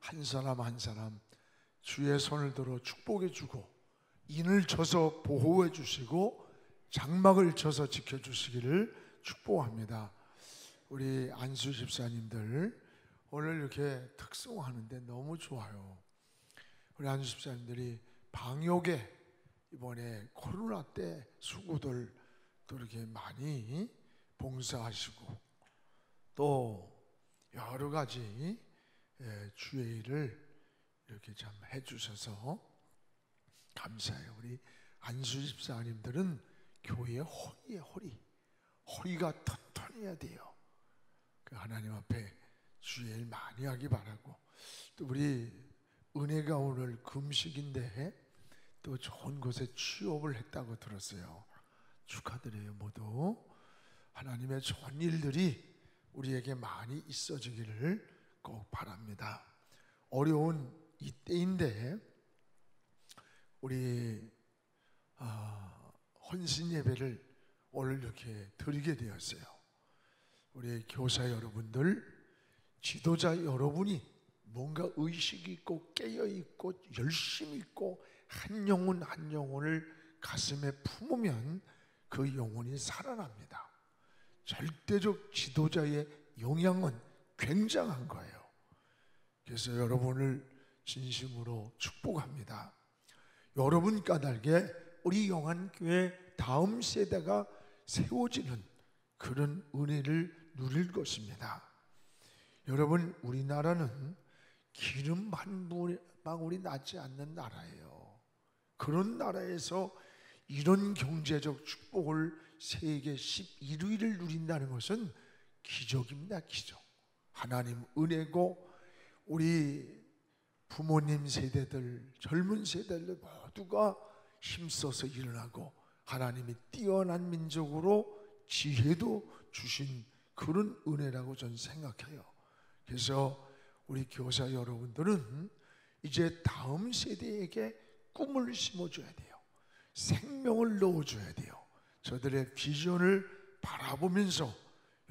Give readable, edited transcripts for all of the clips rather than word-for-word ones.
한 사람 한 사람 주의 손을 들어 축복해 주고 인을 쳐서 보호해 주시고 장막을 쳐서 지켜주시기를 축복합니다. 우리 안수 집사님들 오늘 이렇게 특송하는데 너무 좋아요. 우리 안수 집사님들이 방역에 이번에 코로나 때 수고들 또 이렇게 많이 봉사하시고 또 여러 가지 주의 일을 이렇게 참 해주셔서 감사해요. 우리 안수 집사님들은 교회의 허리에 허리가 튼튼해야 돼요. 그 하나님 앞에 주의 일 많이 하기 바라고, 또 우리 은혜가 오늘 금식인데 또 좋은 곳에 취업을 했다고 들었어요. 축하드려요. 모두 하나님의 좋은 일들이 우리에게 많이 있어지기를 꼭 바랍니다. 어려운 이때인데 우리 헌신 예배를 오늘 이렇게 드리게 되었어요. 우리 교사 여러분들, 지도자 여러분이 뭔가 의식이 있고 깨어있고 열심히 있고 한 영혼 한 영혼을 가슴에 품으면 그 영혼이 살아납니다. 절대적 지도자의 영향은 굉장한 거예요. 그래서 여러분을 진심으로 축복합니다. 여러분 까닭에 우리 영안교회 다음 세대가 세워지는 그런 은혜를 누릴 것입니다. 여러분, 우리나라는 기름 한 방울이 나지 않는 나라예요. 그런 나라에서 이런 경제적 축복을 세계 11위를 누린다는 것은 기적입니다. 기적. 하나님 은혜고, 우리 부모님 세대들, 젊은 세대들 모두가 힘써서 일어나고 하나님이 뛰어난 민족으로 지혜도 주신 그런 은혜라고 저는 생각해요. 그래서 우리 교사 여러분들은 이제 다음 세대에게 꿈을 심어줘야 돼요. 생명을 넣어줘야 돼요. 저들의 비전을 바라보면서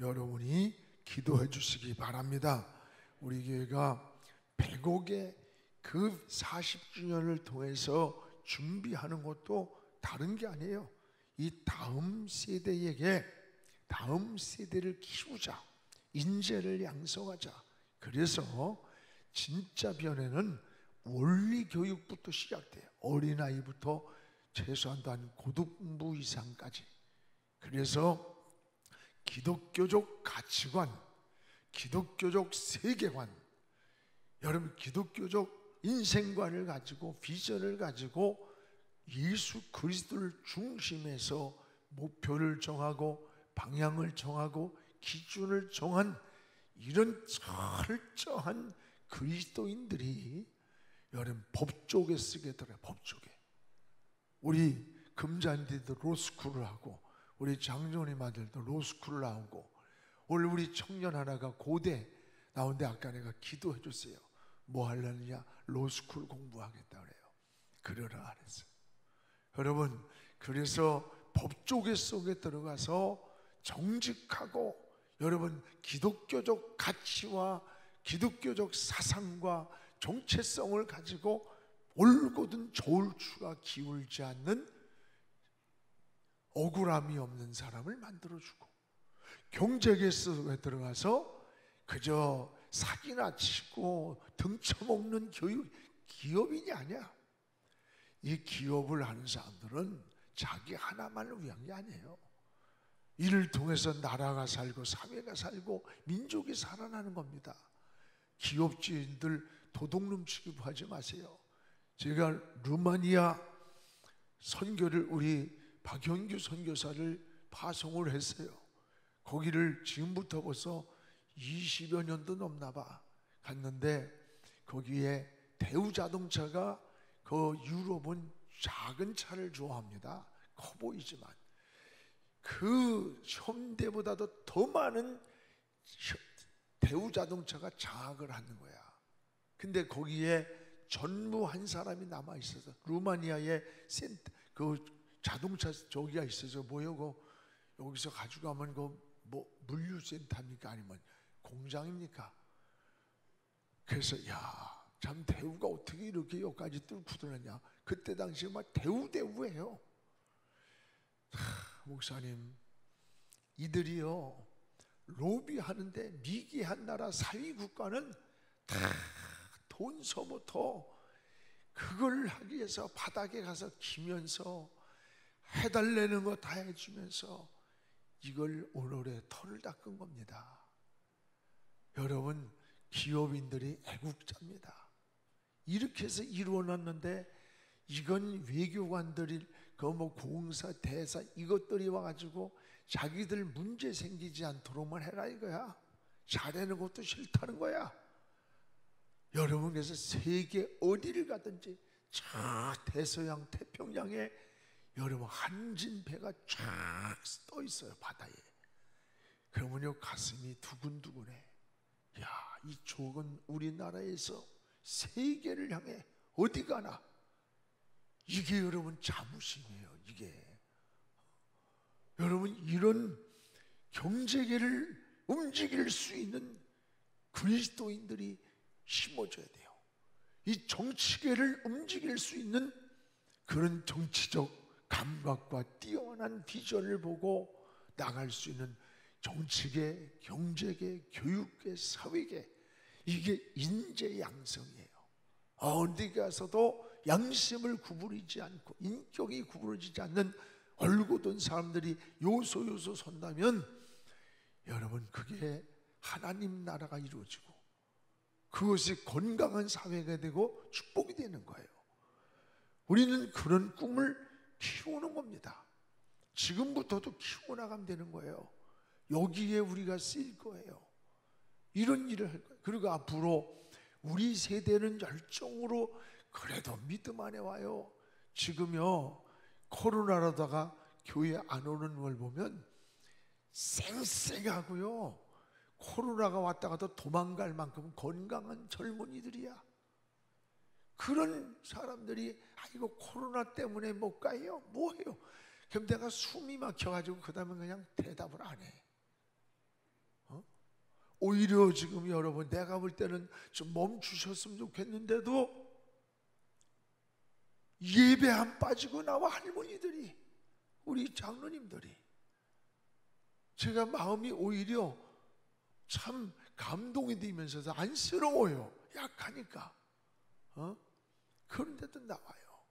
여러분이 기도해 주시기 바랍니다. 우리 교회가 100억의 그 40주년을 통해서 준비하는 것도 다른 게 아니에요. 이 다음 세대에게, 다음 세대를 키우자, 인재를 양성하자. 그래서 진짜 변화는 원리 교육부터 시작돼요. 어린아이부터 최소한도 한 고등부 이상까지. 그래서 기독교적 가치관, 기독교적 세계관, 여러분 기독교적 인생관을 가지고 비전을 가지고 예수 그리스도를 중심해서 목표를 정하고 방향을 정하고 기준을 정한 이런 철저한 그리스도인들이 여러분 법조계 쓰게 들어요. 법조계. 우리 금자님들도 로스쿨을 하고 우리 장로님 아들도 로스쿨을 나오고 오늘 우리 청년 하나가 고대 나오는데 아까 내가 기도해 줬어요. 뭐 하려느냐? 로스쿨 공부하겠다 그래요. 그러라 그랬어요. 여러분, 그래서 법조계 속에 들어가서 정직하고 여러분 기독교적 가치와 기독교적 사상과 정체성을 가지고 올곧은 저울추가 기울지 않는 억울함이 없는 사람을 만들어주고, 경제계 속에 들어가서 그저 사기나 치고 등쳐먹는 교육, 기업인이 아니야. 이 기업을 하는 사람들은 자기 하나만을 위한 게 아니에요. 이를 통해서 나라가 살고 사회가 살고 민족이 살아나는 겁니다. 기업주인들 도둑놈 취급하지 마세요. 제가 루마니아 선교를 우리 박현규 선교사를 파송을 했어요. 거기를 지금부터 벌써 20여 년도 넘나 봐 갔는데 거기에 대우자동차가 그 유럽은 작은 차를 좋아합니다. 커 보이지만 그 현대보다도 더 많은 대우자동차가 장악을 하는 거야. 근데 거기에 전무 한 사람이 남아 있어서 루마니아에 그 자동차 저기가 있어서 뭐요? 여기서 가져가면 그 뭐 물류센터입니까? 아니면 공장입니까? 그래서 야 참 대우가 어떻게 이렇게 여기까지 뚫고 들어왔냐. 그때 당시에 막 대우예요. 목사님, 이들이요 로비하는데 미개한 나라 사위 국가는 다 돈서부터 그걸 하기 위해서 바닥에 가서 기면서 해달라는 거 다 해주면서 이걸 오늘의 털을 닦은 겁니다. 여러분, 기업인들이 애국자입니다. 이렇게 해서 이루어놨는데 이건 외교관들이 그 뭐 공사 대사 이것들이 와가지고 자기들 문제 생기지 않도록만 해라 이거야. 잘하는 것도 싫다는 거야. 여러분, 그래서 세계 어디를 가든지 저 대서양 태평양에 여러분 한진배가 쫙 떠 있어요, 바다에. 그러면요 가슴이 두근두근해. 야, 이 족은 우리나라에서 세계를 향해 어디 가나. 이게 여러분 자부심이에요. 이게 여러분, 이런 경제계를 움직일 수 있는 그리스도인들이 심어줘야 돼요. 이 정치계를 움직일 수 있는 그런 정치적 감각과 뛰어난 비전을 보고 나갈 수 있는 정치계, 경제계, 교육계, 사회계, 이게 인재 양성이에요. 어디 가서도 양심을 구부리지 않고 인격이 구부러지지 않는 얼고든 사람들이 요소 선다면 여러분, 그게 하나님 나라가 이루어지고 그것이 건강한 사회가 되고 축복이 되는 거예요. 우리는 그런 꿈을 키우는 겁니다. 지금부터도 키워나가면 되는 거예요. 여기에 우리가 쓰일 거예요. 이런 일을 할 거예요. 그리고 앞으로 우리 세대는 열정으로 그래도 믿음 안에 와요. 지금요 코로나라다가 교회 안 오는 걸 보면 쌩쌩하고요, 코로나가 왔다가도 도망갈 만큼 건강한 젊은이들이야. 그런 사람들이 아이고 코로나 때문에 못 가요? 뭐해요? 그럼 내가 숨이 막혀가지고 그 다음에 그냥 대답을 안 해. 오히려 지금 여러분, 내가 볼 때는 좀 멈추셨으면 좋겠는데도 예배 안 빠지고 나와 할머니들이, 우리 장로님들이, 제가 마음이 오히려 참 감동이 되면서 안쓰러워요. 약하니까. 그런데도 나와요.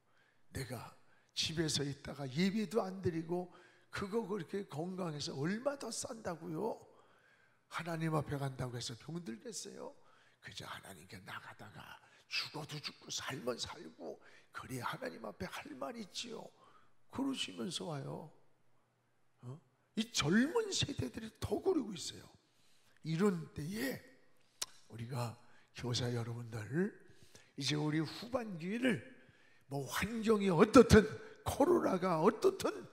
내가 집에서 있다가 예배도 안 드리고 그거 그렇게 건강해서 얼마 더 싼다고요? 하나님 앞에 간다고 해서 병들겠어요? 그저 하나님께 나가다가 죽어도 죽고 살면 살고 그래야 하나님 앞에 할 말 있지요. 그러시면서 와요. 이 젊은 세대들이 더 그러고 있어요. 이런 때에 우리가 교사 여러분들, 이제 우리 후반기를 뭐 환경이 어떻든 코로나가 어떻든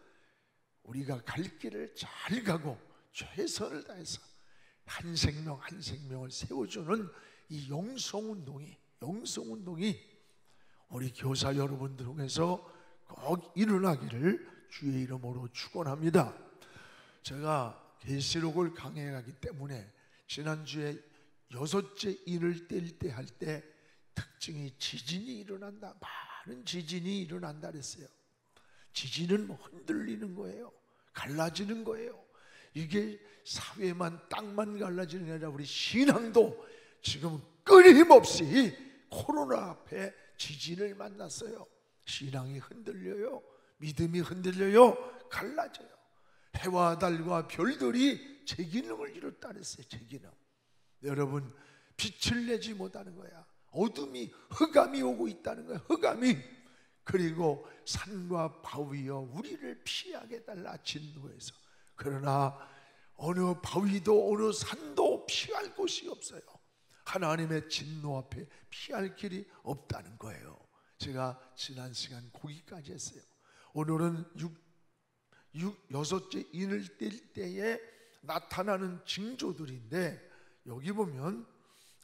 우리가 갈 길을 잘 가고 최선을 다해서 한 생명 한 생명을 세워주는 이 영성운동이 우리 교사 여러분들 통해서 꼭 일어나기를 주의 이름으로 축원합니다. 제가 계시록을 강해하기 때문에 지난주에 6째 인을 뗄 때 할 때 특징이 지진이 일어난다, 많은 지진이 일어난다 그랬어요. 지진은 뭐 흔들리는 거예요. 갈라지는 거예요. 이게 사회만 땅만 갈라지는 게 아니라 우리 신앙도 지금 끊임없이 코로나 앞에 지진을 만났어요. 신앙이 흔들려요. 믿음이 흔들려요. 갈라져요. 해와 달과 별들이 제 기능을 이뤘다 그랬어요. 제 기능. 여러분, 빛을 내지 못하는 거야. 어둠이, 흑암이 오고 있다는 거야. 흑암이. 그리고 산과 바위여 우리를 피하게 달라 진노해서. 그러나 어느 바위도 어느 산도 피할 곳이 없어요. 하나님의 진노 앞에 피할 길이 없다는 거예요. 제가 지난 시간 거기까지 했어요. 오늘은 6째 인을 뗄 때에 나타나는 징조들인데, 여기 보면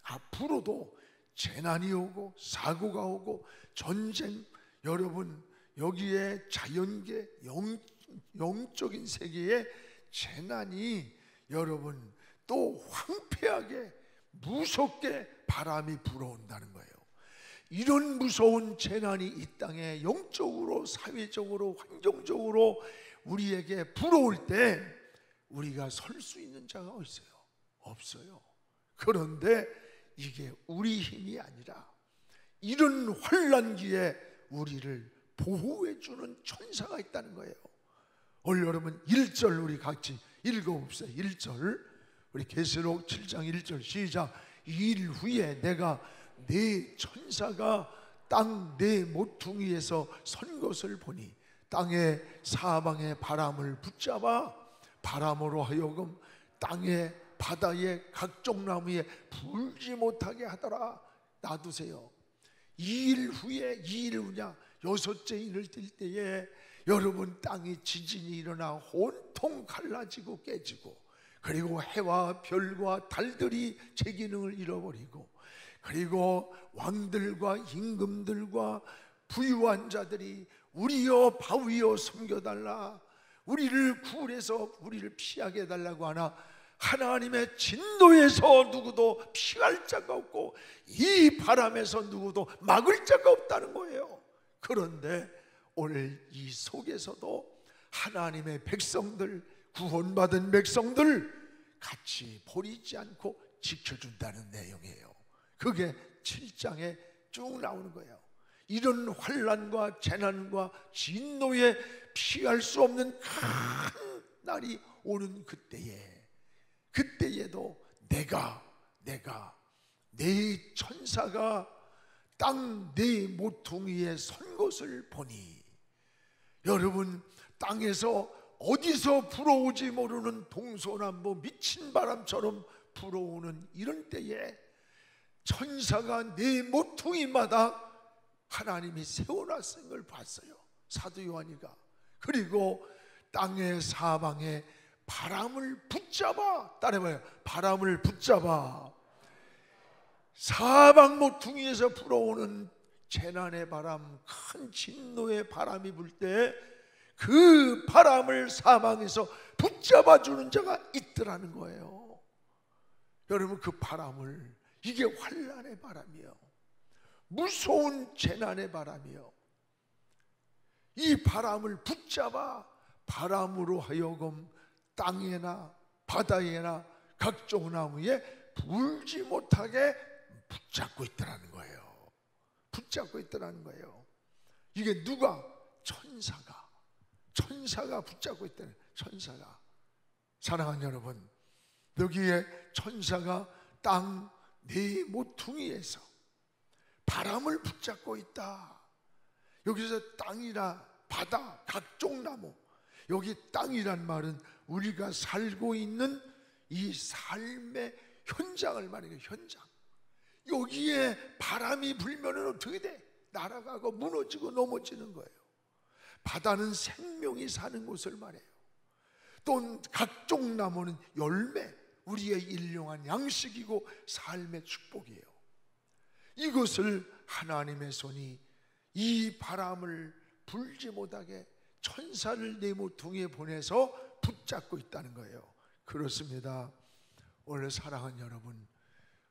앞으로도 재난이 오고 사고가 오고 전쟁, 여러분 여기에 자연계, 영적인 세계에 재난이 여러분 또 황폐하게 무섭게 바람이 불어온다는 거예요. 이런 무서운 재난이 이 땅에 영적으로, 사회적으로, 환경적으로 우리에게 불어올 때 우리가 설 수 있는 자가 있어요? 없어요. 그런데 이게 우리 힘이 아니라 이런 환난기에 우리를 보호해 주는 천사가 있다는 거예요. 오늘 여러분 1절 우리 같이 읽어봅시다. 1절 우리 계시록 7장 1절 시작. 2일 후에 내가 네 천사가 땅 네 모퉁이에서 선 것을 보니 땅의 사방의 바람을 붙잡아 바람으로 하여금 땅에 바다에 각종 나무에 불지 못하게 하더라. 놔두세요. 2일 후에, 2일 후냐 6째 인을 뛸 때에 여러분 땅이 지진이 일어나 온통 갈라지고 깨지고, 그리고 해와 별과 달들이 제 기능을 잃어버리고, 그리고 왕들과 임금들과 부유한 자들이 우리여 바위여 섬겨달라, 우리를 구원해서 우리를 피하게 해달라고 하나 하나님의 진노에서 누구도 피할 자가 없고 이 바람에서 누구도 막을 자가 없다는 거예요. 그런데 오늘 이 속에서도 하나님의 백성들, 구원받은 백성들 같이 버리지 않고 지켜준다는 내용이에요. 그게 7장에 쭉 나오는 거예요. 이런 환난과 재난과 진노에 피할 수 없는 큰 날이 오는 그때에도 내가 네 천사가 땅 네 모퉁이에 선 것을 보니, 여러분 땅에서 어디서 불어오지 모르는 동서남북 미친 바람처럼 불어오는 이런 때에 천사가 네 모퉁이마다 하나님이 세워놨은 걸 봤어요, 사도 요한이가. 그리고 땅의 사방에 바람을 붙잡아, 따라해봐요. 바람을 붙잡아. 사방 모퉁이에서 불어오는 재난의 바람, 큰 진노의 바람이 불 때 그 바람을 사방에서 붙잡아 주는 자가 있더라는 거예요. 여러분 그 바람을, 이게 환난의 바람이에요. 무서운 재난의 바람이에요. 이 바람을 붙잡아 바람으로 하여금 땅에나 바다에나 각종 나무에 불지 못하게 붙잡고 있더라는 거예요. 붙잡고 있더라는 거예요. 이게 누가? 천사가 붙잡고 있다는, 천사가. 사랑하는 여러분, 여기에 천사가 땅 네 모퉁이에서 바람을 붙잡고 있다. 여기서 땅이나 바다, 각종 나무, 여기 땅이란 말은 우리가 살고 있는 이 삶의 현장을 말해요. 현장. 여기에 바람이 불면은 어떻게 돼? 날아가고 무너지고 넘어지는 거예요. 바다는 생명이 사는 곳을 말해요. 또 각종 나무는 열매, 우리의 일용한 양식이고 삶의 축복이에요. 이것을 하나님의 손이 이 바람을 불지 못하게 천사를 네 모퉁이에 보내서 붙잡고 있다는 거예요. 그렇습니다. 오늘 사랑하는 여러분,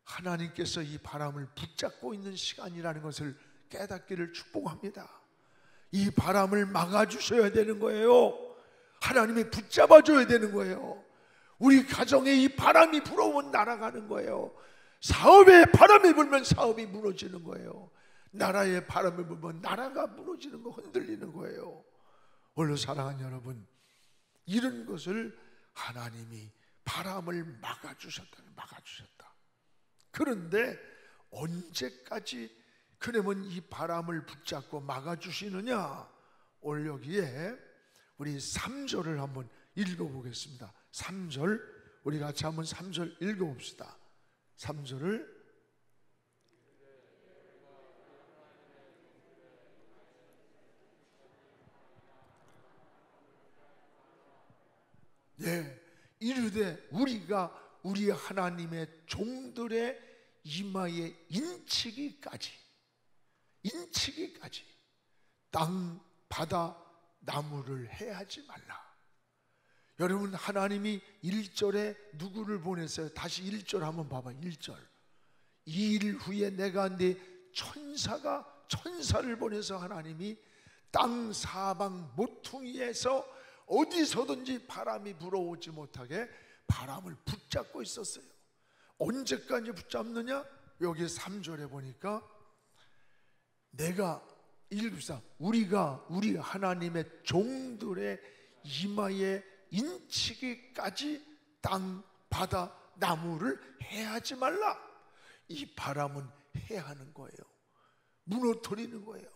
하나님께서 이 바람을 붙잡고 있는 시간이라는 것을 깨닫기를 축복합니다. 이 바람을 막아주셔야 되는 거예요. 하나님이 붙잡아줘야 되는 거예요. 우리 가정에 이 바람이 불어오면 날아가는 거예요. 사업에 바람이 불면 사업이 무너지는 거예요. 나라에 바람이 불면 나라가 무너지는 거, 흔들리는 거예요. 오늘 사랑하는 여러분, 이런 것을 하나님이 바람을 막아주셨다. 그런데 언제까지 그러면 이 바람을 붙잡고 막아주시느냐? 오늘 여기에 우리 3절을 한번 읽어보겠습니다. 3절, 우리 같이 한번 3절 읽어봅시다. 3절을 이르되 우리가 우리 하나님의 종들의 이마에 인치기까지 땅, 바다, 나무를 해하지 말라. 여러분 하나님이 1절에 누구를 보냈어요? 다시 1절 한번 봐봐. 1절. 2일 후에 내가 네 천사를 보내서 하나님이 땅 사방 모퉁이에서 어디서든지 바람이 불어오지 못하게 바람을 붙잡고 있었어요. 언제까지 붙잡느냐? 여기 3절에 보니까 내가 우리가 우리 하나님의 종들의 이마에 인치기까지 땅, 바다, 나무를 해하지 말라. 이 바람은 해하는 거예요. 무너뜨리는 거예요.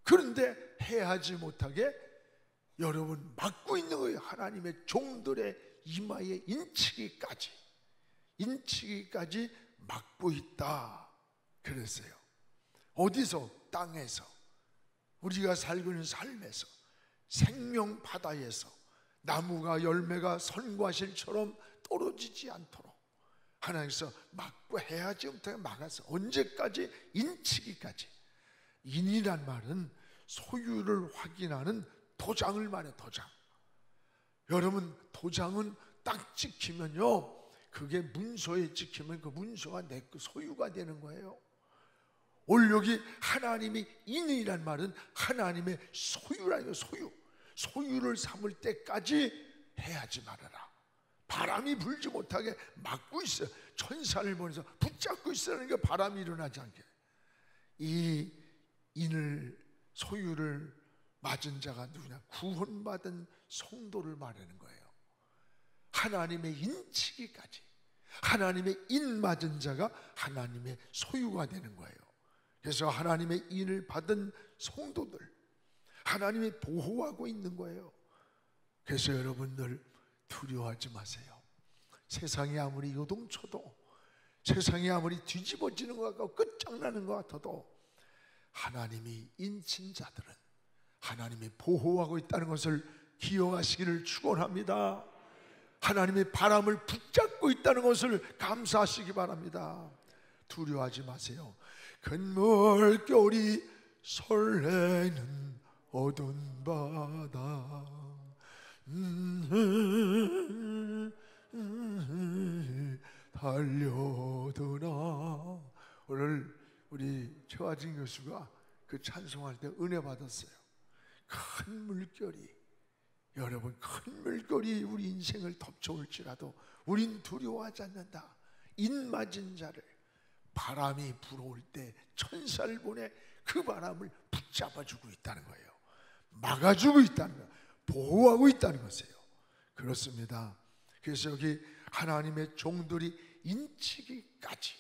그런데 해하지 못하게 여러분 막고 있는 거예요. 하나님의 종들의 이마에 인치기까지 막고 있다 그랬어요. 어디서? 땅에서, 우리가 살고 있는 삶에서, 생명 바다에서 나무가 열매가 선과 실처럼 떨어지지 않도록 하나님께서 막고 해야지 못하게 막아서 언제까지? 인치기까지. 인이란 말은 소유를 확인하는 도장을 말해. 도장. 여러분, 도장은 딱 찍히면요, 그게 문서에 찍히면 그 문서가 내 소유가 되는 거예요. 오늘 여기 하나님이 인이란 말은 하나님의 소유라는 거예요. 소유를 삼을 때까지 해하지 말아라. 바람이 불지 못하게 막고 있어요. 천사를 보내서 붙잡고 있으라는 게 바람이 일어나지 않게. 이 인을, 소유를 맞은 자가 누구냐? 구원받은 성도를 말하는 거예요. 하나님의 인치기까지, 하나님의 인 맞은 자가 하나님의 소유가 되는 거예요. 그래서 하나님의 인을 받은 성도들, 하나님이 보호하고 있는 거예요. 그래서 여러분들 두려워하지 마세요. 세상이 아무리 요동쳐도, 세상이 아무리 뒤집어지는 것 같고 끝장나는 것 같아도 하나님이 인친 자들은 하나님이 보호하고 있다는 것을 기억하시기를 축원합니다. 하나님의 바람을 붙잡고 있다는 것을 감사하시기 바랍니다. 두려워하지 마세요. 큰물결이 설레는 어두운 바다, 달려드나. 오늘 우리 최화진 교수가 그 찬송할 때 은혜 받았어요. 큰 물결이, 여러분, 큰 물결이 우리 인생을 덮쳐올지라도 우린 두려워하지 않는다. 인 맞은 자를 바람이 불어올 때 천사를 보내 그 바람을 붙잡아주고 있다는 거예요. 막아주고 있다는 거예요. 보호하고 있다는 것이에요. 그렇습니다. 그래서 여기 하나님의 종들이 인치기까지,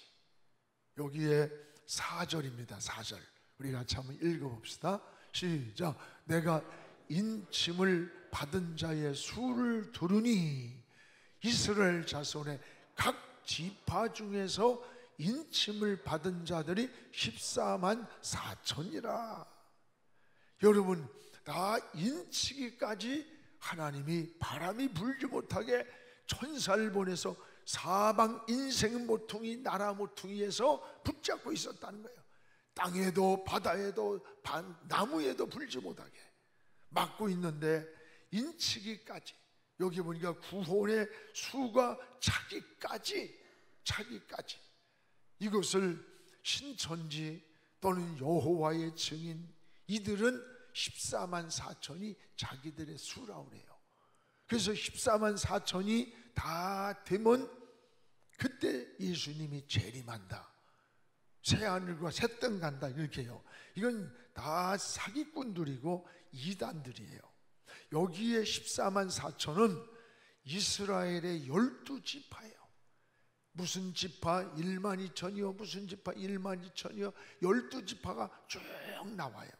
여기에 4절입니다. 4절 우리 같이 한번 읽어봅시다. 시작. 내가 인침을 받은 자의 수를 두르니 이스라엘 자손의 각 지파 중에서 인침을 받은 자들이 14만 4천이라. 여러분, 다 인치기까지 하나님이 바람이 불지 못하게 천사를 보내서 사방 인생 모퉁이, 나라 모퉁이에서 붙잡고 있었다는 거예요. 땅에도 바다에도 나무에도 불지 못하게 막고 있는데 인치기까지, 여기 보니까 구원의 수가 차기까지, 이것을 신천지 또는 여호와의 증인, 이들은 14만 4천이 자기들의 수라고 그래요. 그래서 14만 4천이 다 되면 그때 예수님이 재림한다, 새하늘과 새 땅 간다, 이렇게 해요. 이건 다 사기꾼들이고 이단들이에요. 여기에 14만 4천은 이스라엘의 12지파예요. 무슨 지파 1만 2천이요, 무슨 지파 1만 2천이요, 12지파가 쭉 나와요.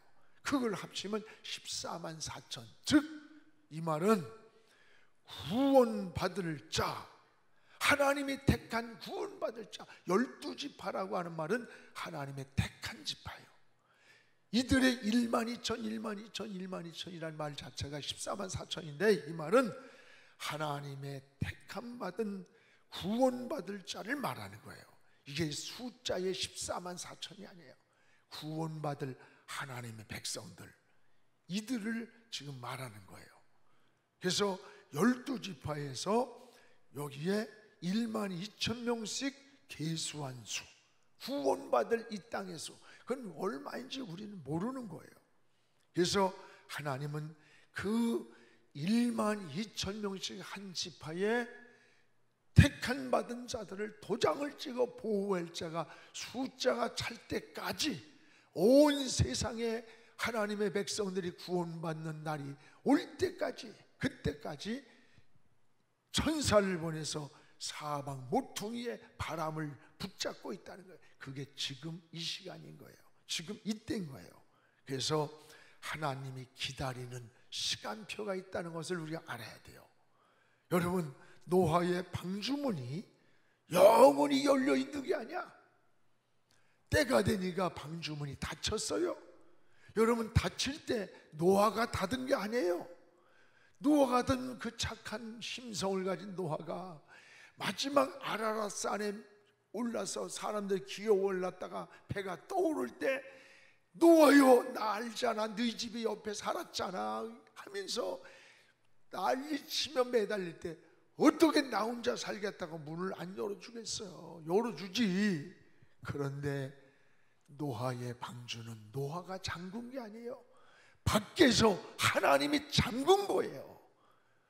그걸 합치면 14만 4천. 즉 이 말은 구원받을 자, 하나님이 택한 구원받을 자, 12지파라고 하는 말은 하나님의 택한 지파예요. 이들의 1만 2천, 1만 2천, 1만 2천이라는 말 자체가 14만 4천인데 이 말은 하나님의 택함 받은 구원받을 자를 말하는 거예요. 이게 숫자의 14만 4천이 아니에요. 구원받을 하나님의 백성들, 이들을 지금 말하는 거예요. 그래서 12지파에서 여기에 1만 2천 명씩 계수한 수, 구원받을 이 땅에서 그건 얼마인지 우리는 모르는 거예요. 그래서 하나님은 그 1만 2천 명씩 한 지파에 택한 받은 자들을 도장을 찍어 보호할 자가 숫자가 찰 때까지 온 세상에 하나님의 백성들이 구원받는 날이 올 때까지, 그때까지 천사를 보내서 사방 모퉁이에 바람을 붙잡고 있다는 거예요. 그게 지금 이 시간인 거예요. 지금 이때인 거예요. 그래서 하나님이 기다리는 시간표가 있다는 것을 우리가 알아야 돼요. 여러분, 노아의 방주문이 영원히 열려 있는 게 아니야. 때가 되니까 방주문이 닫혔어요. 여러분, 닫힐 때 노아가 닫은 게 아니에요. 노아가 든 그 착한 심성을 가진 노아가 마지막 아라랏산에 올라서 사람들 기어 올랐다가 배가 떠오를 때 노아여, 나 알잖아, 너희 집이 옆에 살았잖아 하면서 난리치며 매달릴 때 어떻게 나 혼자 살겠다고 문을 안 열어주겠어요? 열어주지. 그런데 노아의 방주는 노아가 잠근 게 아니에요. 밖에서 하나님이 잠근 거예요.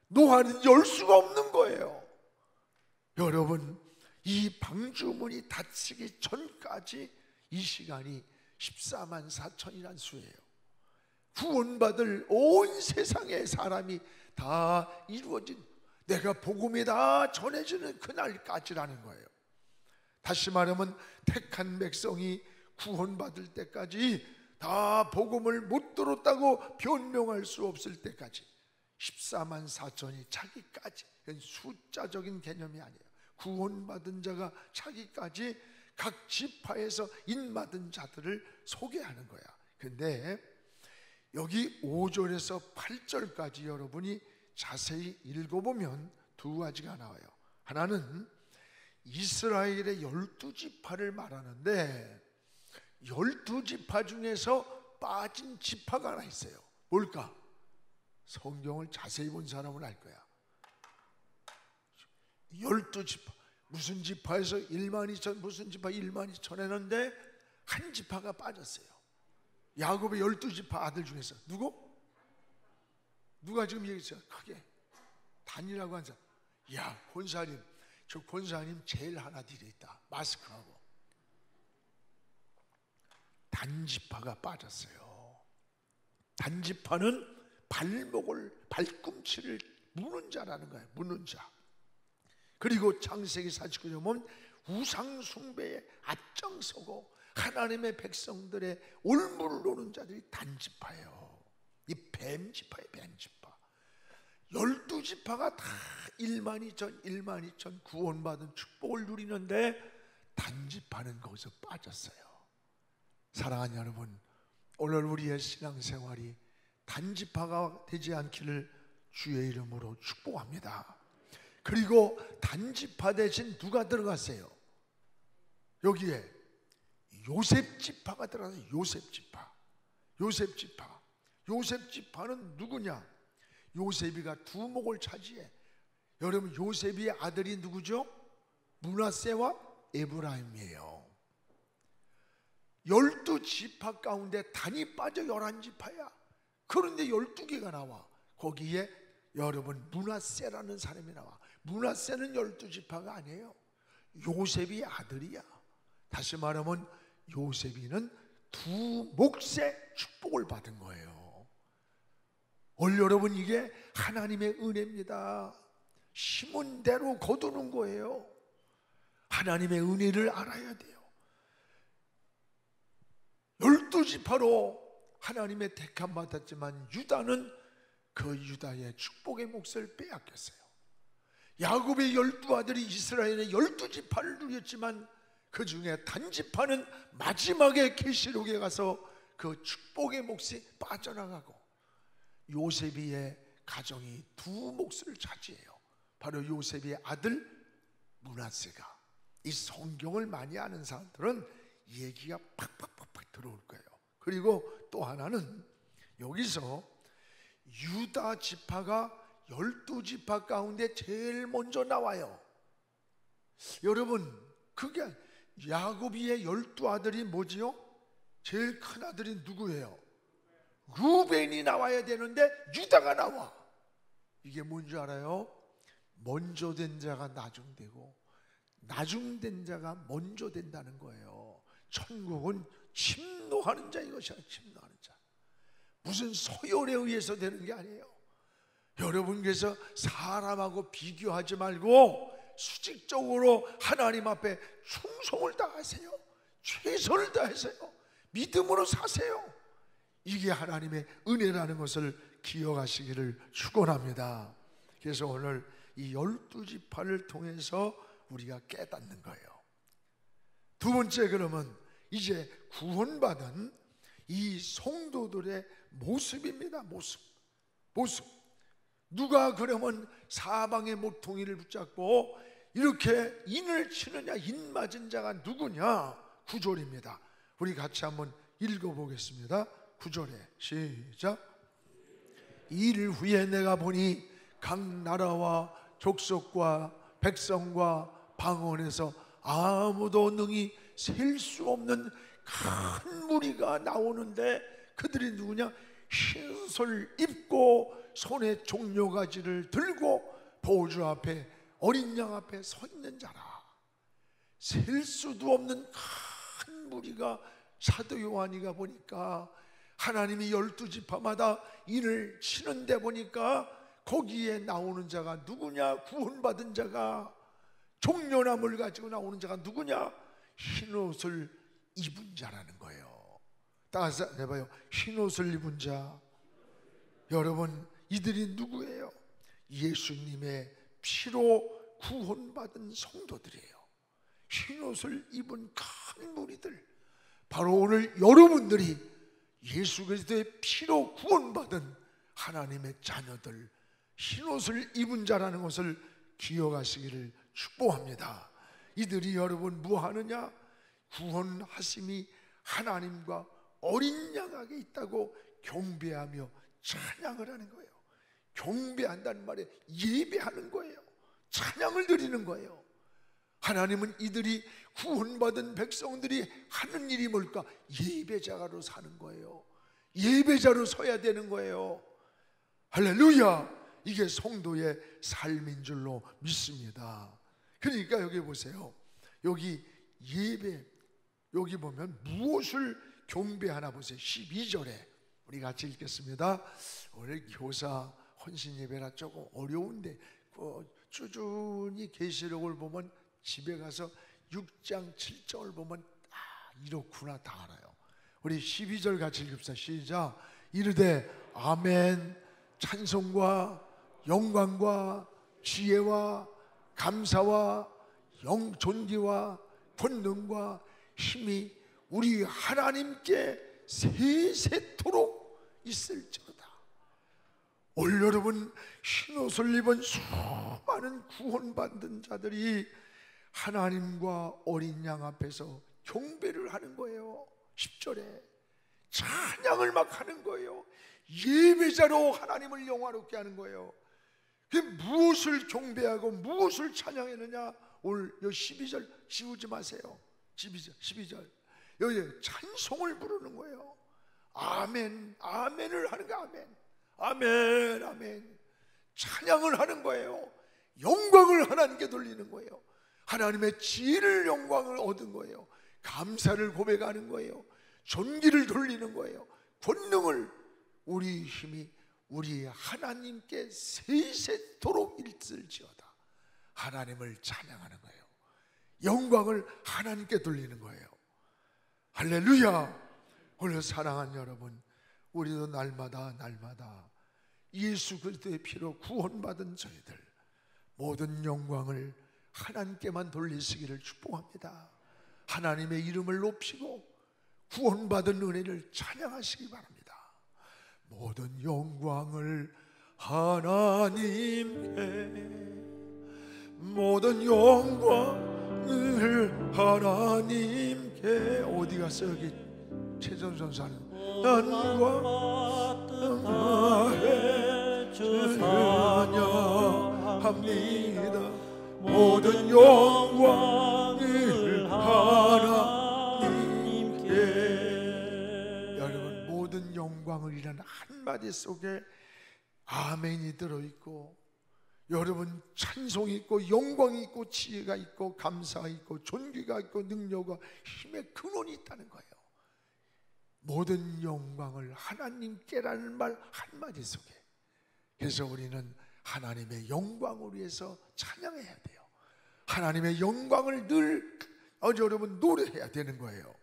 노아는 열 수가 없는 거예요. 여러분, 이 방주문이 닫히기 전까지 이 시간이 14만 4천이란 수예요. 구원받을 온 세상의 사람이 다 이루어진, 내가 복음이 다 전해지는 그날까지라는 거예요. 다시 말하면 택한 백성이 구원받을 때까지 다 복음을 못 들었다고 변명할 수 없을 때까지 14만 4천이 차기까지, 숫자적인 개념이 아니에요. 구원받은 자가 차기까지 각 지파에서 인받은 자들을 소개하는 거야. 근데 여기 5절에서 8절까지 여러분이 자세히 읽어보면 두 가지가 나와요. 하나는 이스라엘의 12지파를 말하는데 12지파 중에서 빠진 지파가 하나 있어요. 뭘까? 성경을 자세히 본 사람은 알 거야. 12지파, 무슨 지파에서 1만 2천, 무슨 지파 1만 2천 했는데 한 지파가 빠졌어요. 야곱의 12지파 아들 중에서 누가 지금 얘기했어요? 크게 단이라고 한 사람. 야, 권사님, 저 권사님 제일 하나 뒤에 있다. 마스크하고. 단지파가 빠졌어요. 단지파는 발꿈치를 무는 자라는 거예요. 무는 자. 그리고 창세기 49절 보면 우상 숭배에 앞장서고 하나님의 백성들의 올무를 노는 자들이 단지파예요. 이 뱀지파예요. 뱀지파. 12지파가 다 1만 2천 구원받은 축복을 누리는데 단지파는 거기서 빠졌어요. 사랑하는 여러분, 오늘 우리의 신앙생활이 단지파가 되지 않기를 주의 이름으로 축복합니다. 그리고 단지파 대신 누가 들어갔어요? 여기에 요셉지파가 들어갔어요. 요셉지파는 누구냐? 요셉이가 두목을 차지해. 여러분, 요셉의 아들이 누구죠? 므낫세와 에브라임이에요. 12지파 가운데 단이 빠져 11지파야. 그런데 12개가 나와. 거기에 여러분 므낫세라는 사람이 나와. 므낫세는 12지파가 아니에요. 요셉이 아들이야. 다시 말하면 요셉이는 두 몫의 축복을 받은 거예요. 오늘 여러분, 이게 하나님의 은혜입니다. 심은 대로 거두는 거예요. 하나님의 은혜를 알아야 돼요. 12지파로 하나님의 택함 받았지만 유다는 그 유다의 축복의 몫을 빼앗겼어요. 야곱의 12아들이 이스라엘의 12지파를 누렸지만 그 중에 단지파는 마지막에 계시록에 가서 그 축복의 몫이 빠져나가고 요셉이의 가정이 두 몫을 차지해요. 바로 요셉의 아들 므낫세가. 이 성경을 많이 아는 사람들은 얘기가 팍팍팍팍 들어올 거예요. 그리고 또 하나는 여기서 유다 지파가 12지파 가운데 제일 먼저 나와요. 여러분, 그게 야곱이의 12아들이 뭐지요? 제일 큰 아들이 누구예요? 루벤이 나와야 되는데 유다가 나와. 이게 뭔지 알아요? 먼저 된 자가 나중되고 나중된 자가 먼저 된다는 거예요. 천국은 침노하는 자, 이것이야. 침노하는 자. 무슨 서열에 의해서 되는 게 아니에요. 여러분께서 사람하고 비교하지 말고 수직적으로 하나님 앞에 충성을 다하세요. 최선을 다하세요. 믿음으로 사세요. 이게 하나님의 은혜라는 것을 기억하시기를 축원합니다. 그래서 오늘 이 12지파를 통해서 우리가 깨닫는 거예요. 두 번째, 그러면 이제 구원받은 이 성도들의 모습입니다. 모습. 누가 그러면 사방의 모퉁이를 붙잡고 이렇게 인을 치느냐? 인 맞은 자가 누구냐? 9절입니다. 우리 같이 한번 읽어보겠습니다. 9절에 시작. 이일 후에 내가 보니 각 나라와 족속과 백성과 방언에서 아무도 능히 셀 수 없는 큰 무리가 나오는데 그들이 누구냐? 흰옷을 입고 손에 종려가지를 들고 보좌 앞에 어린 양 앞에 서 있는 자라. 셀 수도 없는 큰 무리가 사도 요한이가 보니까 하나님이 12지파마다 인을 치는데 보니까 거기에 나오는 자가 누구냐? 구원받은 자가, 종려나무를 가지고 나오는 자가 누구냐? 흰옷을 입은 자라는 거예요. 따라서 해봐요. 흰옷을 입은 자. 여러분, 이들이 누구예요? 예수님의 피로 구원받은 성도들이에요. 흰옷을 입은 큰 무리들, 바로 오늘 여러분들이 예수 그리스도의 피로 구원받은 하나님의 자녀들, 흰옷을 입은 자라는 것을 기억하시기를 축복합니다. 이들이 여러분 무엇하느냐? 구원하심이 하나님과 어린 양에게 있다고 경배하며 찬양을 하는 거예요. 경배한다는 말에 예배하는 거예요. 찬양을 드리는 거예요. 하나님은 이들이 구원받은 백성들이 하는 일이 뭘까? 예배자로 사는 거예요. 예배자로 서야 되는 거예요. 할렐루야! 이게 성도의 삶인 줄로 믿습니다. 그러니까 여기 보세요. 여기 예배, 여기 보면 무엇을 경배하나 보세요. 12절에 우리 같이 읽겠습니다. 오늘 교사 헌신 예배라 조금 어려운데 꾸준히 계시록을 보면 집에 가서 6장 7장을 보면 이렇구나 다 알아요. 우리 12절 같이 읽읍시다. 시작. 이르되 아멘. 찬송과 영광과 지혜와 감사와 존귀와 권능과 힘이 우리 하나님께 세세토록 있을지어다. 오늘 여러분, 흰옷을 입은 수많은 구원받은 자들이 하나님과 어린 양 앞에서 경배를 하는 거예요. 10절에 찬양을 막 하는 거예요. 예배자로 하나님을 영화롭게 하는 거예요. 무엇을 경배하고 무엇을 찬양했느냐? 오늘 이 12절 지우지 마세요. 12절 여기 찬송을 부르는 거예요. 아멘, 아멘을 하는 거예요. 아멘, 아멘, 아멘. 찬양을 하는 거예요. 영광을 하나님께 돌리는 거예요. 하나님의 지혜를, 영광을 얻은 거예요. 감사를 고백하는 거예요. 존귀를 돌리는 거예요. 권능을, 우리 힘이 우리 하나님께 세세토록 있을지어다. 하나님을 찬양하는 거예요. 영광을 하나님께 돌리는 거예요. 할렐루야. 오늘 사랑하는 여러분, 우리도 날마다 예수 그리스도의 피로 구원받은 저희들 모든 영광을 하나님께만 돌리시기를 축복합니다. 하나님의 이름을 높이고 구원받은 은혜를 찬양하시기 바랍니다. 모든 영광을 하나님께, 모든 영광을 하나님께. 어디 갔어? 여기 최전선사는 난과 땅하에 찬양합니다. 모든 영광을 하나님께 영광을이라는 한마디 속에 아멘이 들어있고, 여러분 찬송이 있고 영광이 있고 지혜가 있고 감사가 있고 존귀가 있고 능력과 힘의 근원이 있다는 거예요. 모든 영광을 하나님께라는 말 한마디 속에. 그래서 우리는 하나님의 영광을 위해서 찬양해야 돼요. 하나님의 영광을 늘 여러분 노래해야 되는 거예요.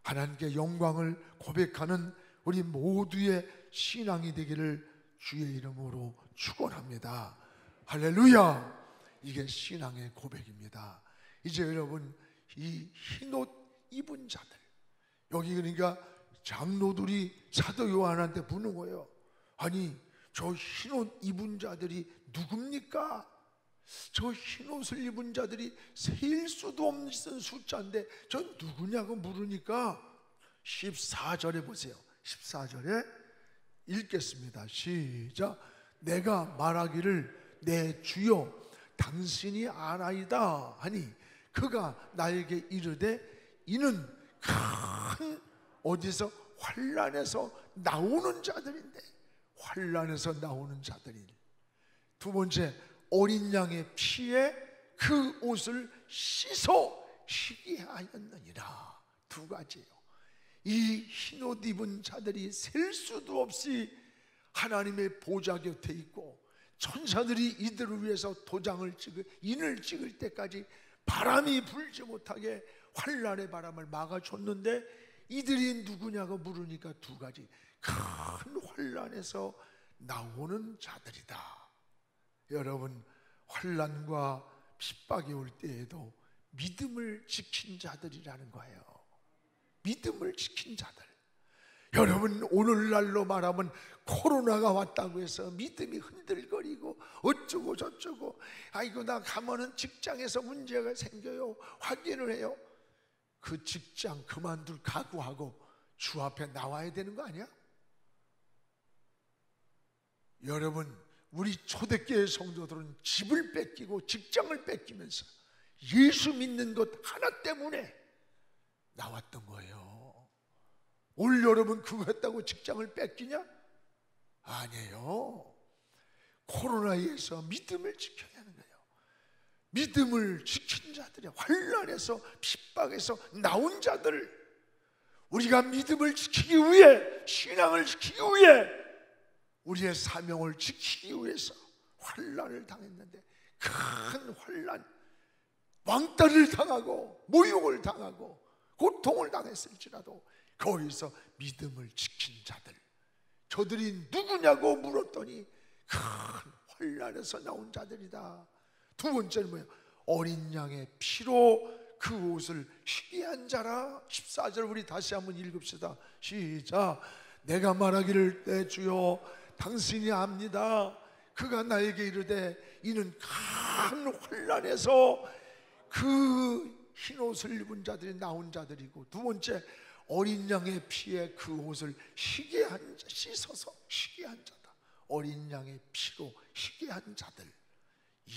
하나님께 영광을 고백하는 우리 모두의 신앙이 되기를 주의 이름으로 축원합니다. 할렐루야. 이게 신앙의 고백입니다. 이제 여러분, 이 흰옷 입은 자들, 여기 그러니까 장로들이 사도 요한한테 묻는 거예요. 아니, 저 흰옷 입은 자들이 누굽니까? 저 흰옷을 입은 자들이 셀 수도 없는 숫자인데 저 누구냐고 물으니까 14절에 보세요. 14절에 읽겠습니다. 시작. 내가 말하기를 내 주여 당신이 아나이다 하니 그가 나에게 이르되 이는 큰 어디서 환난에서 나오는 자들인데, 환난에서 나오는 자들이. 두 번째, 어린 양의 피에 그 옷을 씻어 희귀하였느니라. 두 가지예요. 이 흰옷 입은 자들이 셀 수도 없이 하나님의 보좌 곁에 있고, 천사들이 이들을 위해서 도장을 찍을, 인을 찍을 때까지 바람이 불지 못하게 환난의 바람을 막아줬는데, 이들이 누구냐고 물으니까 두 가지. 큰 환난에서 나오는 자들이다. 여러분, 환난과 핍박이 올 때에도 믿음을 지킨 자들이라는 거예요. 믿음을 지킨 자들. 여러분, 오늘날로 말하면 코로나가 왔다고 해서 믿음이 흔들거리고 어쩌고 저쩌고, 아이고 나 가면은 직장에서 문제가 생겨요, 확인을 해요. 그 직장 그만둘 각오하고 주 앞에 나와야 되는 거 아니야? 여러분, 우리 초대교회 성도들은 집을 뺏기고 직장을 뺏기면서 예수 믿는 것 하나 때문에 나왔던 거예요. 오늘 여러분 그거 했다고 직장을 뺏기냐? 아니에요. 코로나에서 믿음을 지켜야 하는 거예요. 믿음을 지킨 자들이, 환난에서 핍박에서 나온 자들, 우리가 믿음을 지키기 위해, 신앙을 지키기 위해, 우리의 사명을 지키기 위해서 환난을 당했는데, 큰 환난, 왕따를 당하고 모욕을 당하고 고통을 당했을지라도 거기서 믿음을 지킨 자들, 저들이 누구냐고 물었더니 큰 환난에서 나온 자들이다. 두 번째는 뭐예요? 어린 양의 피로 그 옷을 희귀한 자라. 14절 우리 다시 한번 읽읍시다. 시작. 내가 말하기를 내 주여 당신이 압니다. 그가 나에게 이르되 이는 큰 환난에서 그 흰옷을 입은 자들이 나온 자들이고, 두 번째, 어린 양의 피에 그 옷을 희귀한 자, 씻어서 희귀한 자다. 어린 양의 피로 희귀한 자들,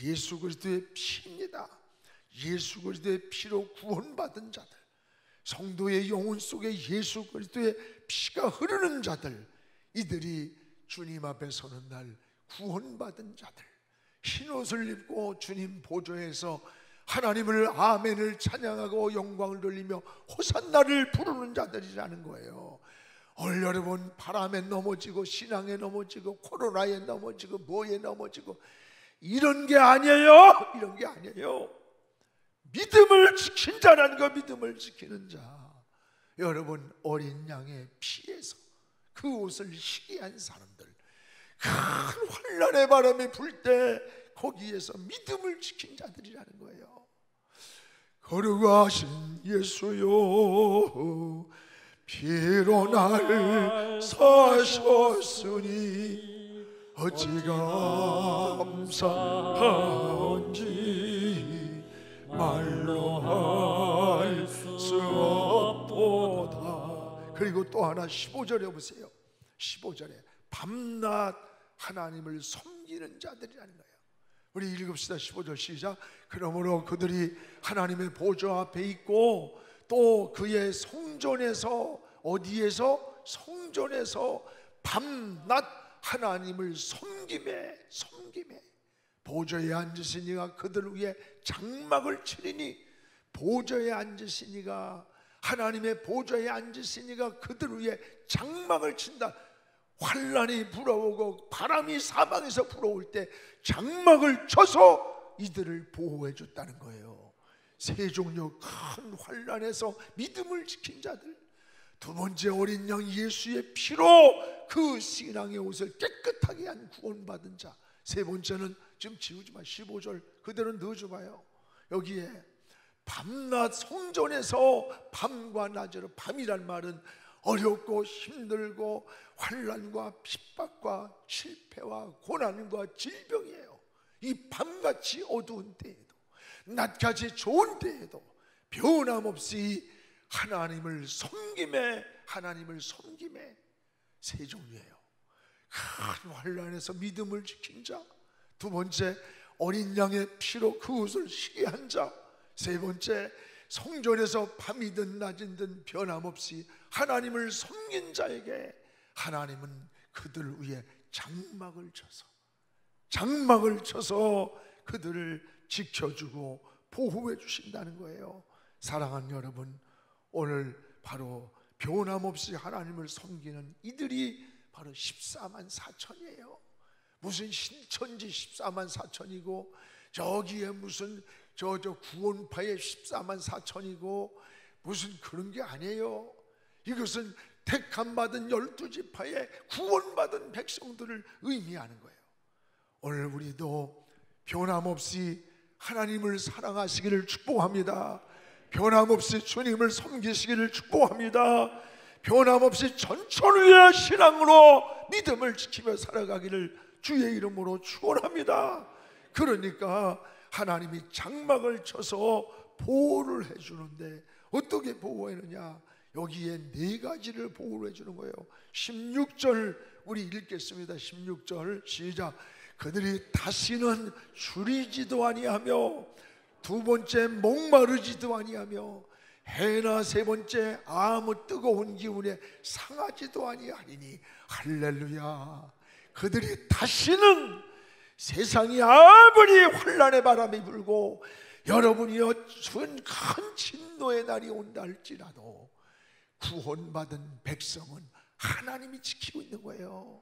예수 그리스도의 피입니다. 예수 그리스도의 피로 구원받은 자들, 성도의 영혼 속에 예수 그리스도의 피가 흐르는 자들, 이들이 주님 앞에 서는 날 구원받은 자들, 흰옷을 입고 주님 보좌에서 하나님을 아멘을 찬양하고 영광을 돌리며 호산나를 부르는 자들이라는 거예요. 오늘 여러분, 바람에 넘어지고 신앙에 넘어지고 코로나에 넘어지고 뭐에 넘어지고 이런 게 아니에요. 이런 게 아니에요. 믿음을 지킨 자라는 거, 믿음을 지키는 자. 여러분, 어린 양의 피에서 그 옷을 희귀한 사람들, 큰 환난의 바람이 불 때 거기에서 믿음을 지킨 자들이라는 거예요. 거룩하신 예수여, 피로 나를 사셨으니 어찌 감사한지 말로 할 수 없도다. 그리고 또 하나 15절에 보세요. 15절에 밤낮 하나님을 섬기는 자들이라는 거예요. 우리 읽읍시다. 15절 시작. 그러므로 그들이 하나님의 보좌 앞에 있고 또 그의 성전에서, 어디에서? 성전에서 밤낮 하나님을 섬김에 보좌에 앉으시니가 그들 위에 장막을 치리니, 보좌에 앉으시니가, 하나님의 보좌에 앉으시니가 그들 위에 장막을 친다. 환란이 불어오고 바람이 사방에서 불어올 때 장막을 쳐서 이들을 보호해 줬다는 거예요. 세종역 큰 환란에서 믿음을 지킨 자들. 두 번째, 어린 양 예수의 피로 그 신앙의 옷을 깨끗하게 한 구원받은 자. 세 번째는, 지금 지우지 마, 15절 그대로 넣어줘봐요. 여기에 밤낮 성전에서 밤과 낮으로, 밤이란 말은 어렵고 힘들고 환난과 핍박과 실패와 고난과 질병이에요. 이 밤같이 어두운 때에도, 낮같이 좋은 때에도 변함없이 하나님을 섬김에 세 종류예요. 큰 환난에서 믿음을 지킨 자. 두 번째, 어린 양의 피로 그 옷을 희게 한 자. 세 번째, 성전에서 밤이든 낮이든 변함없이 하나님을 섬긴 자에게 하나님은 그들 위에 장막을 쳐서 그들을 지켜주고 보호해 주신다는 거예요. 사랑하는 여러분, 오늘 바로 변함없이 하나님을 섬기는 이들이 바로 14만 4천이에요. 무슨 신천지 14만 4천이고 저기에 무슨 저 구원파의 14만 4천이고 무슨 그런 게 아니에요. 이것은 택함 받은 12지파의 구원받은 백성들을 의미하는 거예요. 오늘 우리도 변함없이 하나님을 사랑하시기를 축복합니다. 변함없이 주님을 섬기시기를 축복합니다. 변함없이 전천후의 신앙으로 믿음을 지키며 살아가기를 주의 이름으로 축원합니다. 그러니까 하나님이 장막을 쳐서 보호를 해주는데, 어떻게 보호하느냐? 여기에 네 가지를 보호를 해주는 거예요. 16절 우리 읽겠습니다. 16절 시작. 그들이 다시는 줄이지도 아니하며, 두 번째 목마르지도 아니하며, 해나 세 번째 아무 뜨거운 기운에 상하지도 아니하리니. 할렐루야. 그들이 다시는 세상이 아무리 환난의 바람이 불고 여러분이여 큰 진노의 날이 온다 할지라도 구원받은 백성은 하나님이 지키고 있는 거예요.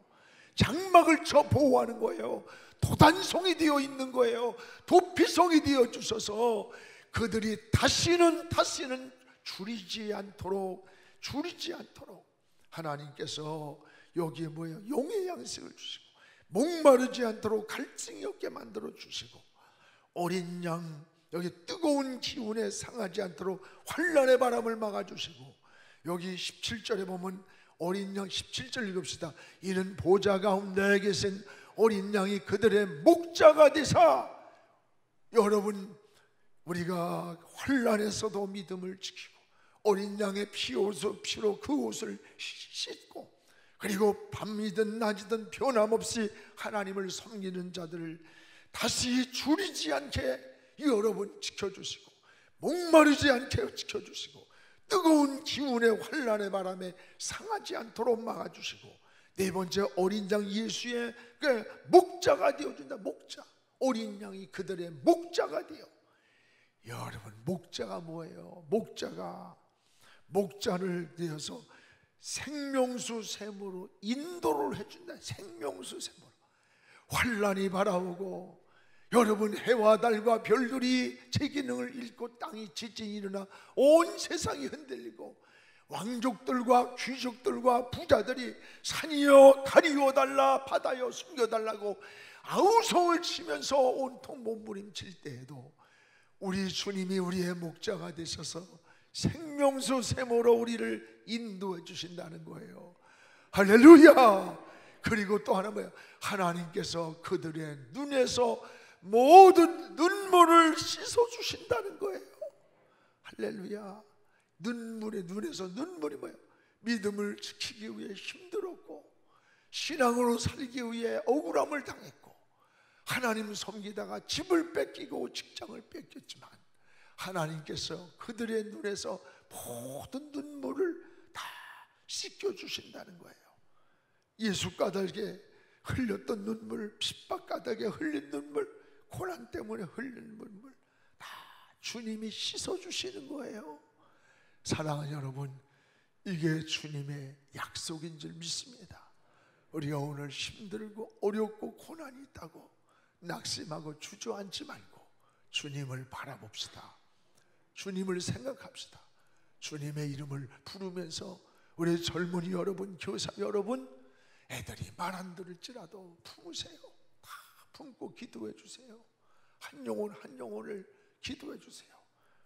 장막을 쳐 보호하는 거예요. 도단성이 되어 있는 거예요. 도피성이 되어 주셔서 그들이 다시는 줄이지 않도록 하나님께서 여기에 뭐예요? 용의 양식을 주시고, 목마르지 않도록 갈증이 없게 만들어 주시고, 어린 양 여기 뜨거운 기운에 상하지 않도록 환난의 바람을 막아 주시고, 여기 17절에 보면 어린 양 17절 읽읍시다. 이는 보좌 가운데 계신 어린 양이 그들의 목자가 되사. 여러분, 우리가 환난에서도 믿음을 지키고 어린 양의 피로 그 옷을 씻고, 그리고 밤이든 낮이든 변함없이 하나님을 섬기는 자들을 다시 줄이지 않게 여러분 지켜주시고, 목마르지 않게 지켜주시고, 뜨거운 기운의 환난의 바람에 상하지 않도록 막아주시고, 네 번째, 어린 양 예수의 목자가 되어준다. 목자, 어린 양이 그들의 목자가 되어. 여러분, 목자가 뭐예요? 목자를 되어서 생명수 샘으로 인도를 해준다. 생명수 샘으로. 환난이 바라오고 여러분, 해와 달과 별들이 제 기능을 잃고 땅이 지진이 일어나 온 세상이 흔들리고 왕족들과 귀족들과 부자들이 산이여 가리워 달라, 바다여 숨겨달라고 아우성을 치면서 온통 몸부림칠 때에도 우리 주님이 우리의 목자가 되셔서 생명수 샘으로 우리를 인도해 주신다는 거예요. 할렐루야. 그리고 또 하나 뭐예요? 하나님께서 그들의 눈에서 모든 눈물을 씻어 주신다는 거예요. 할렐루야. 눈에서 눈물이 뭐예요? 믿음을 지키기 위해 힘들었고, 신앙으로 살기 위해 억울함을 당했고, 하나님 섬기다가 집을 뺏기고 직장을 뺏겼지만 하나님께서 그들의 눈에서 모든 눈물을 다 씻겨 주신다는 거예요. 예수 까닭에 흘렸던 눈물, 핍박 까닭에 흘린 눈물, 고난 때문에 흘린 눈물 다 주님이 씻어주시는 거예요. 사랑하는 여러분, 이게 주님의 약속인 줄 믿습니다. 우리가 오늘 힘들고 어렵고 고난이 있다고 낙심하고 주저앉지 말고 주님을 바라봅시다. 주님을 생각합시다. 주님의 이름을 부르면서 우리 젊은이 여러분, 교사 여러분, 애들이 말 안 들을지라도 품으세요. 다 품고 기도해 주세요. 한 영혼 한 영혼을 기도해 주세요.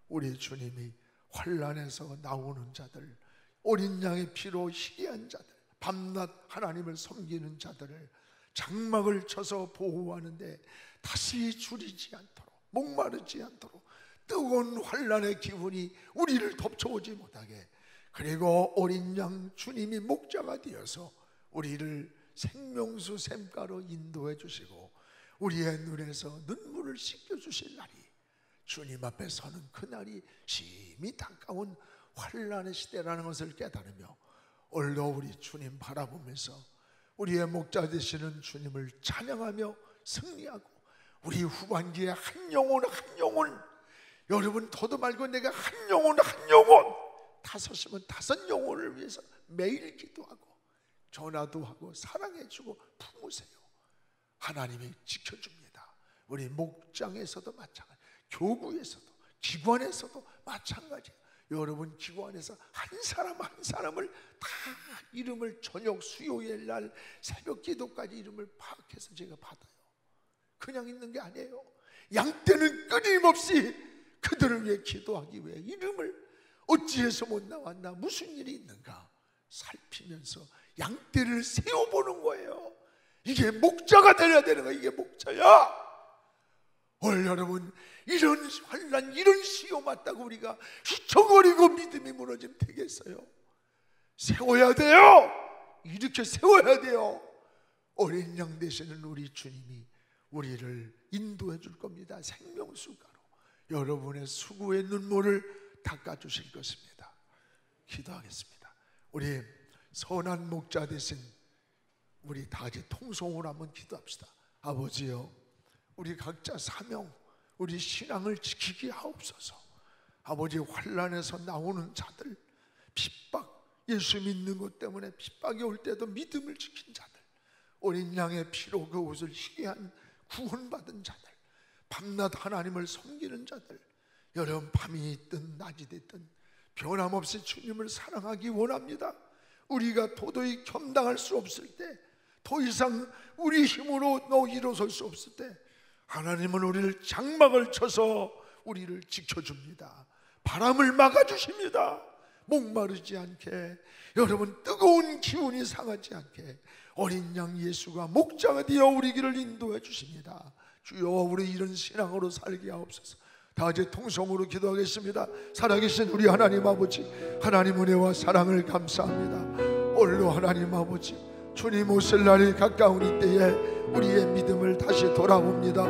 우리 주님이 환난에서 나오는 자들, 어린 양의 피로 희귀한 자들, 밤낮 하나님을 섬기는 자들을 장막을 쳐서 보호하는데 다시 줄이지 않도록, 목마르지 않도록 뜨거운 환난의 기운이 우리를 덮쳐오지 못하게, 그리고 어린 양 주님이 목자가 되어서 우리를 생명수 샘가로 인도해 주시고 우리의 눈에서 눈물을 씻겨 주실 날이, 주님 앞에 서는 그날이 심히 가까운 환난의 시대라는 것을 깨달으며 오늘도 우리 주님 바라보면서 우리의 목자 되시는 주님을 찬양하며 승리하고, 우리 후반기에 한 영혼 한 영혼, 여러분 더도 말고 내가 한 영혼 한 영혼, 다섯이면 다섯 영혼을 위해서 매일 기도하고 전화도 하고 사랑해주고 품으세요. 하나님이 지켜줍니다. 우리 목장에서도 마찬가지, 교구에서도, 기관에서도 마찬가지예요. 여러분 기관에서 한 사람 한 사람을 다 이름을 저녁 수요일 날 새벽 기도까지 이름을 파악해서 제가 받아요. 그냥 있는 게 아니에요. 양 때는 끊임없이 그들을 위해 기도하기 위해 이름을 어찌해서 못 나왔나, 무슨 일이 있는가 살피면서 양떼를 세워보는 거예요. 이게 목자가 되어야 되는 거예요. 이게 목자야. 오늘 여러분 이런 환난, 이런 시험 왔다고 우리가 휘청거리고 믿음이 무너지면 되겠어요? 세워야 돼요. 이렇게 세워야 돼요. 어린 양 되시는 우리 주님이 우리를 인도해 줄 겁니다. 생명수가로 여러분의 수고의 눈물을 닦아주실 것입니다. 기도하겠습니다. 우리 선한 목자 되신 우리 다 같이 통성으로 한번 기도합시다. 아버지요, 우리 각자 사명, 우리 신앙을 지키게 하옵소서. 아버지, 환난에서 나오는 자들, 핍박, 예수 믿는 것 때문에 핍박이 올 때도 믿음을 지킨 자들, 어린 양의 피로 그 옷을 희귀한 구원받은 자들, 밤낮 하나님을 섬기는 자들, 여러분 밤이 있든 낮이 됐든 변함없이 주님을 사랑하기 원합니다. 우리가 도저히 감당할 수 없을 때, 더 이상 우리 힘으로 일어설 수 없을 때 하나님은 우리를 장막을 쳐서 우리를 지켜줍니다. 바람을 막아주십니다. 목마르지 않게, 여러분 뜨거운 기운이 상하지 않게 어린 양 예수가 목자가 되어 우리 길을 인도해 주십니다. 주여, 우리 이런 신앙으로 살게 하옵소서. 다 같이 통성으로 기도하겠습니다. 살아계신 우리 하나님 아버지, 하나님 은혜와 사랑을 감사합니다. 오늘도 하나님 아버지, 주님 오실 날이 가까운 이때에 우리의 믿음을 다시 돌아봅니다.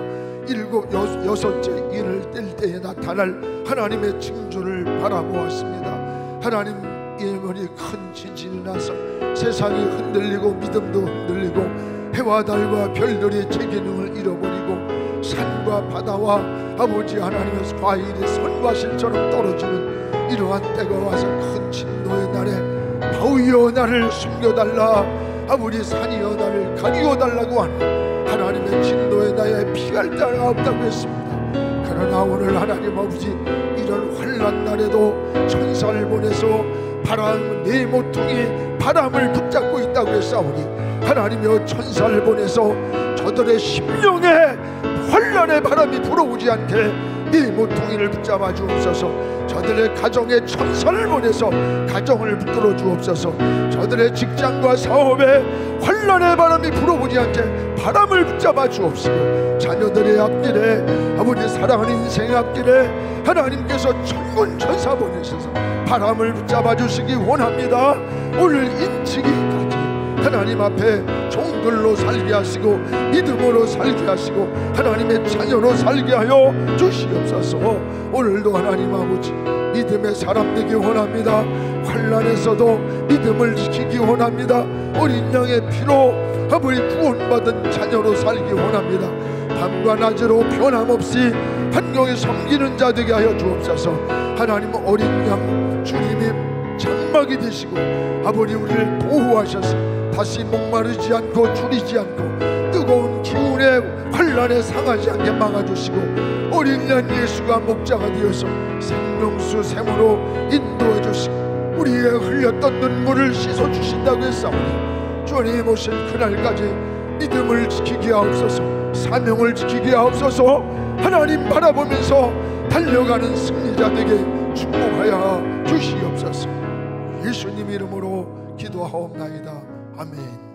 여섯째 일을 뗄 때에 나타날 하나님의 징조를 바라보았습니다. 하나님의 큰 지진이 나서 세상이 흔들리고 믿음도 흔들리고 해와 달과 별들의 제기능을 잃어버리고 산과 바다와 아버지 하나님의 과일이 선과실처럼 떨어지는 이러한 때가 와서 큰 진노의 날에 바위여 나를 숨겨달라, 아버지 산이여 나를 가리워달라고 하는 하나님의 진노의 날에 피할 자가 없다고 했습니다. 그러나 오늘 하나님 아버지, 이런 환난 날에도 천사를 보내서 바람, 네 모퉁이 바람을 붙잡고 있다고 했사오니 하나님여, 천사를 보내서 저들의 심령에 환난의 바람이 불어오지 않게 네 모퉁이를 붙잡아 주옵소서. 저들의 가정에 천사를 보내서 가정을 붙들어 주옵소서. 저들의 직장과 사업에 환난의 바람이 불어오지 않게 바람을 붙잡아 주옵소서. 자녀들의 앞길에, 아버지 사랑하는 인생의 앞길에 하나님께서 천군 천사 보내셔서 바람을 붙잡아 주시기 원합니다. 오늘 인치기까지 하나님 앞에 종들로 살게 하시고 믿음으로 살게 하시고 하나님의 자녀로 살게 하여 주시옵소서. 오늘도 하나님 아버지 믿음의 사람 되기 원합니다. 환난에서도 믿음을 지키기 원합니다. 어린 양의 피로 아버지 구원받은 자녀로 살기 원합니다. 밤과 낮으로 변함없이 환경에 섬기는 자 되게 하여 주옵소서. 하나님 어린 양 주님이 장막이 되시고 아버지 우리를 보호하셔서 다시 목마르지 않고 줄이지 않고 뜨거운 기운에 환난에 상하지 않게 막아주시고 어린 양 예수가 목자가 되어서 생명수 샘으로 인도해 주시고 우리의 흘렸던 눈물을 씻어주신다고 했사오니 주님 오신 그날까지 믿음을 지키게 하옵소서. 사명을 지키게 하옵소서. 하나님 바라보면서 달려가는 승리자 되게 축복하여 주시옵소서. 예수님 이름으로 기도하옵나이다. 아멘.